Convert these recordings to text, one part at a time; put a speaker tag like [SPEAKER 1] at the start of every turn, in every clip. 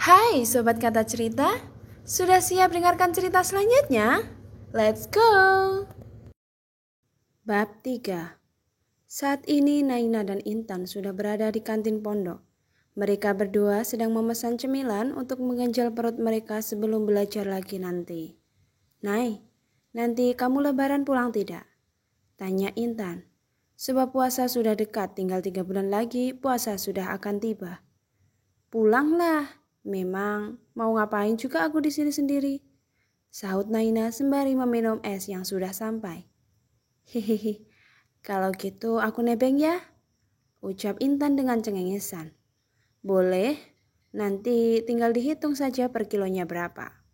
[SPEAKER 1] Hai Sobat Kata Cerita, sudah siap dengarkan cerita selanjutnya? Let's go! Bab 3. Saat ini Naina dan Intan sudah berada di kantin pondok. Mereka berdua sedang memesan cemilan untuk mengganjal perut mereka sebelum belajar lagi nanti. Nai, nanti kamu lebaran pulang tidak? Tanya Intan. Sebab puasa sudah dekat, tinggal 3 bulan lagi puasa sudah akan tiba. Pulanglah. Memang mau ngapain juga aku di sini sendiri? Sahut Naina sembari meminum es yang sudah sampai. Hihihi, kalau gitu aku nebeng ya? Ucap Intan dengan cengengesan. Boleh, nanti tinggal dihitung saja per kilonya berapa.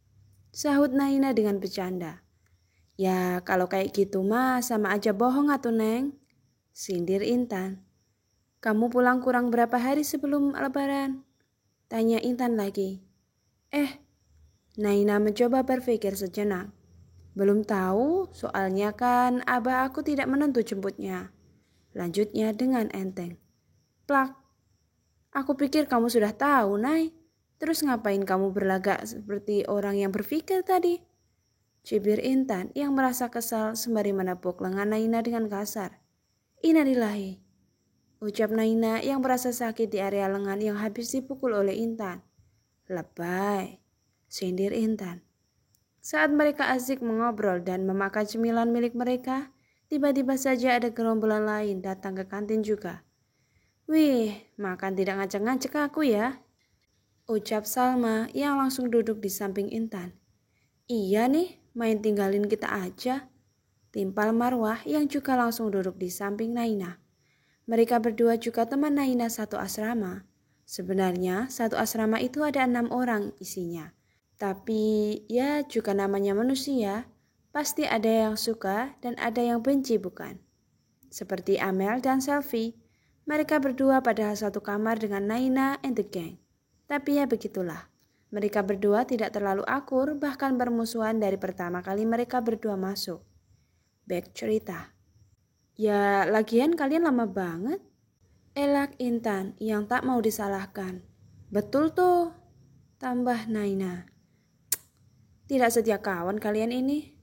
[SPEAKER 1] Sahut Naina dengan bercanda. Ya kalau kayak gitu mah sama aja bohong atuh Neng. Sindir Intan. Kamu pulang kurang berapa hari sebelum lebaran? Tanya Intan lagi. Naina mencoba berpikir sejenak. Belum tahu, soalnya kan abah aku tidak menentu jemputnya. Lanjutnya dengan enteng. Plak, aku pikir kamu sudah tahu, Nay. Terus ngapain kamu berlagak seperti orang yang berpikir tadi? Cibir Intan yang merasa kesal sembari menepuk lengan Naina dengan kasar. Innalillahi. Ucap Naina yang merasa sakit di area lengan yang habis dipukul oleh Intan. Lebay, sindir Intan. Saat mereka asik mengobrol dan memakan cemilan milik mereka, tiba-tiba saja ada gerombolan lain datang ke kantin juga. Wih, makan tidak ngajak-ngajak aku ya, ucap Salma yang langsung duduk di samping Intan. Iya nih, main tinggalin kita aja, timpal Marwah yang juga langsung duduk di samping Naina. Mereka berdua juga teman Naina satu asrama. Sebenarnya satu asrama itu ada 6 orang isinya. Tapi ya juga namanya manusia, pasti ada yang suka dan ada yang benci bukan? Seperti Amel dan Selfie, mereka berdua padahal satu kamar dengan Naina and the gang. Tapi ya begitulah, mereka berdua tidak terlalu akur bahkan bermusuhan dari pertama kali mereka berdua masuk. Back cerita. Ya lagian kalian lama banget. Elak Intan yang tak mau disalahkan. Betul tuh, tambah Naina. Tidak setia kawan kalian ini.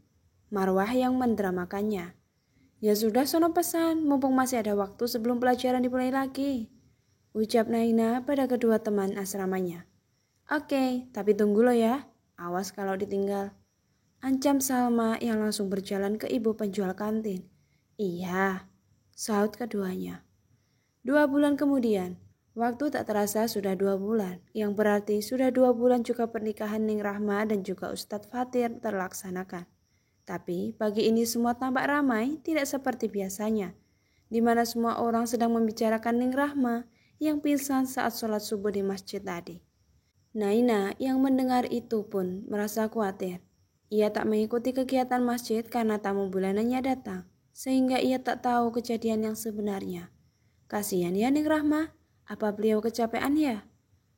[SPEAKER 1] Marwah yang mendramakannya. Ya sudah sono pesan, mumpung masih ada waktu sebelum pelajaran dimulai lagi. Ucap Naina pada kedua teman asramanya. Oke, tapi tunggu lo ya. Awas kalau ditinggal. Ancam Salma yang langsung berjalan ke ibu penjual kantin. Iya, sahut keduanya. 2 bulan kemudian, waktu tak terasa sudah 2 bulan, yang berarti sudah 2 bulan juga pernikahan Ning Rahma dan juga Ustadz Fatir terlaksanakan. Tapi pagi ini semua tampak ramai, tidak seperti biasanya, di mana semua orang sedang membicarakan Ning Rahma yang pingsan saat sholat subuh di masjid tadi. Naina yang mendengar itu pun merasa khawatir. Ia tak mengikuti kegiatan masjid karena tamu bulanannya datang, sehingga ia tak tahu kejadian yang sebenarnya. Kasihan ya Ning Rahma, apa beliau kecapean ya?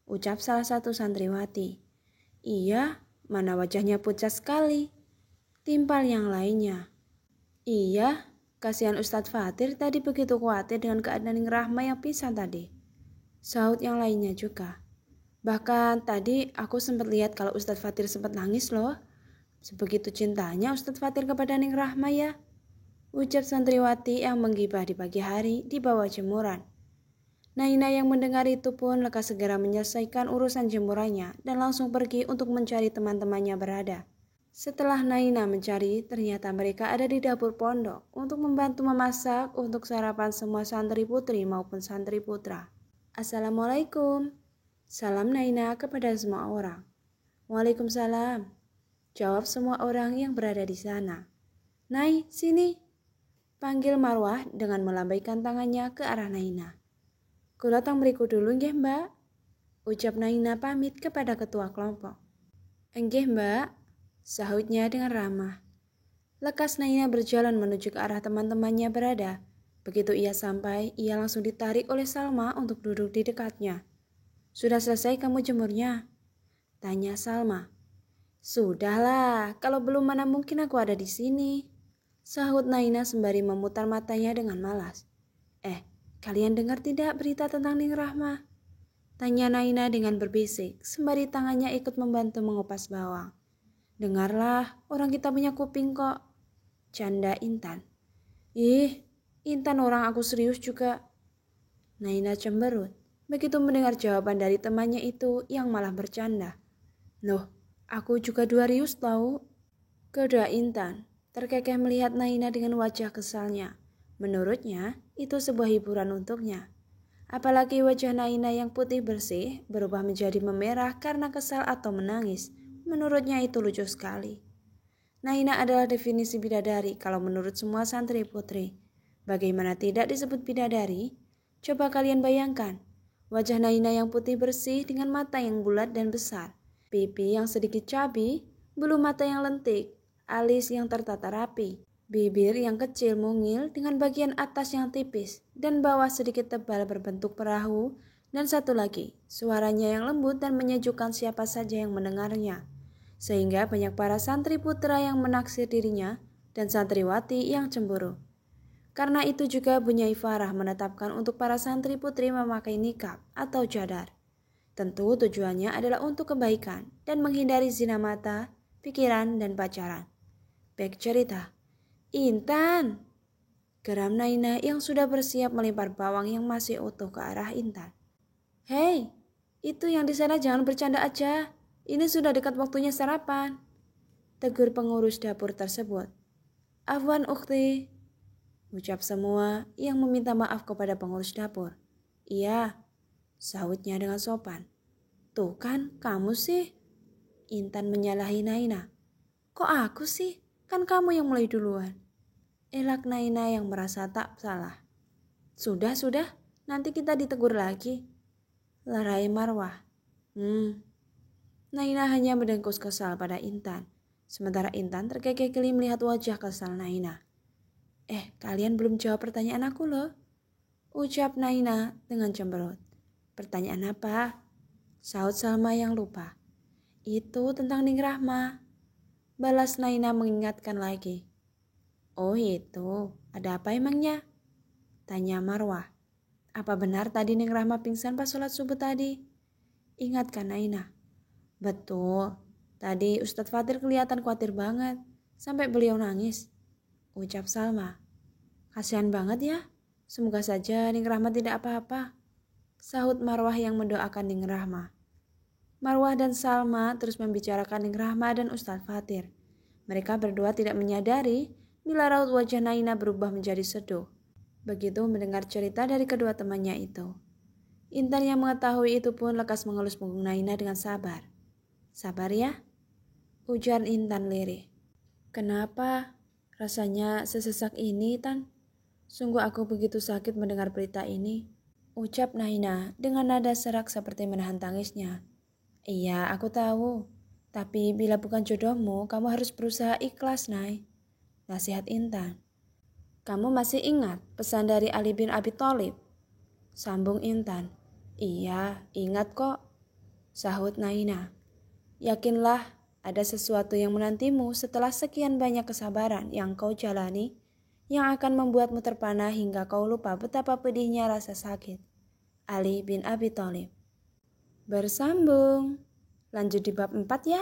[SPEAKER 1] Ucap salah satu santriwati. Iya, mana wajahnya pucat sekali. Timpal yang lainnya. Iya, kasihan Ustadz Fatir tadi begitu khawatir dengan keadaan Ning Rahma yang pingsan tadi. Sahut yang lainnya juga. Bahkan tadi aku sempat lihat kalau Ustadz Fatir sempat nangis loh. Sebegitu cintanya Ustadz Fatir kepada Ning Rahma ya. Ucap santriwati yang menggibah di pagi hari di bawah jemuran. Naina yang mendengar itu pun lekas segera menyelesaikan urusan jemurannya dan langsung pergi untuk mencari teman-temannya berada. Setelah Naina mencari, ternyata mereka ada di dapur pondok untuk membantu memasak untuk sarapan semua santri putri maupun santri putra. Assalamualaikum. Salam Naina kepada semua orang. Waalaikumsalam. Jawab semua orang yang berada di sana. Nai, sini. Panggil Marwah dengan melambaikan tangannya ke arah Naina. Ku datang beriku dulu nggih mbak. Ucap Naina pamit kepada ketua kelompok. Enggih mbak, sahutnya dengan ramah. Lekas Naina berjalan menuju ke arah teman-temannya berada. Begitu ia sampai, ia langsung ditarik oleh Salma untuk duduk di dekatnya. Sudah selesai kamu jemurnya? Tanya Salma. Sudahlah, kalau belum mana mungkin aku ada di sini. Sahut Naina sembari memutar matanya dengan malas. Kalian dengar tidak berita tentang Ning Rahma? Tanya Naina dengan berbisik, sembari tangannya ikut membantu mengupas bawang. Dengarlah, orang kita punya kuping kok. Canda Intan. Ih, Intan orang aku serius juga. Naina cemberut, begitu mendengar jawaban dari temannya itu yang malah bercanda. Loh, aku juga 2 rius tahu. Keda Intan, terkekeh melihat Naina dengan wajah kesalnya. Menurutnya, itu sebuah hiburan untuknya. Apalagi wajah Naina yang putih bersih berubah menjadi memerah karena kesal atau menangis. Menurutnya itu lucu sekali. Naina adalah definisi bidadari kalau menurut semua santri putri. Bagaimana tidak disebut bidadari? Coba kalian bayangkan. Wajah Naina yang putih bersih dengan mata yang bulat dan besar. Pipi yang sedikit cabi, bulu mata yang lentik, alis yang tertata rapi. Bibir yang kecil mungil dengan bagian atas yang tipis dan bawah sedikit tebal berbentuk perahu. Dan satu lagi, suaranya yang lembut dan menyejukkan siapa saja yang mendengarnya. Sehingga banyak para santri putra yang menaksir dirinya dan santriwati yang cemburu. Karena itu juga Bunyai Farah menetapkan untuk para santri putri memakai nikab atau cadar. Tentu tujuannya adalah untuk kebaikan dan menghindari zina mata, pikiran, dan pacaran. Baik cerita. Intan! Geram Naina yang sudah bersiap melempar bawang yang masih utuh ke arah Intan. Hei, itu yang di sana jangan bercanda aja. Ini sudah dekat waktunya sarapan. Tegur pengurus dapur tersebut. Afwan ukhti. Ucap semua yang meminta maaf kepada pengurus dapur. Iya, sahutnya dengan sopan. Tuh kan, kamu sih. Intan menyalahi Naina. Kok aku sih? Kan kamu yang mulai duluan. Elak Naina yang merasa tak salah. Sudah, nanti kita ditegur lagi. Lerai Marwah. Naina hanya mendengkus kesal pada Intan. Sementara Intan terkekeh geli melihat wajah kesal Naina. Kalian belum jawab pertanyaan aku loh. Ucap Naina dengan cemberut. Pertanyaan apa? Sahut Salma yang lupa. Itu tentang Ning Rahma. Balas Naina mengingatkan lagi. Oh itu, ada apa emangnya? Tanya Marwah. Apa benar tadi Ning Rahma pingsan pas sholat subuh tadi? Ingatkan Naina. Betul, tadi Ustadz Fatir kelihatan khawatir banget, sampai beliau nangis. Ucap Salma. Kasihan banget ya, semoga saja Ning Rahma tidak apa-apa. Sahut Marwah yang mendoakan Ning Rahma. Marwah dan Salma terus membicarakan Ning Rahma dan Ustadz Fatir. Mereka berdua tidak menyadari bila raut wajah Naina berubah menjadi seduh. Begitu mendengar cerita dari kedua temannya itu. Intan yang mengetahui itu pun lekas mengelus punggung Naina dengan sabar. Sabar ya, ujar Intan lirih. Kenapa? Rasanya sesesak ini, Tan. Sungguh aku begitu sakit mendengar berita ini. Ucap Naina dengan nada serak seperti menahan tangisnya. Iya, aku tahu. Tapi bila bukan jodohmu, kamu harus berusaha ikhlas, Nay. Nasihat Intan. Kamu masih ingat pesan dari Ali bin Abi Thalib? Sambung Intan. Iya, ingat kok. Sahut Naina. Yakinlah ada sesuatu yang menantimu setelah sekian banyak kesabaran yang kau jalani, yang akan membuatmu terpana hingga kau lupa betapa pedihnya rasa sakit. Ali bin Abi Thalib. Bersambung. Lanjut di bab 4 ya.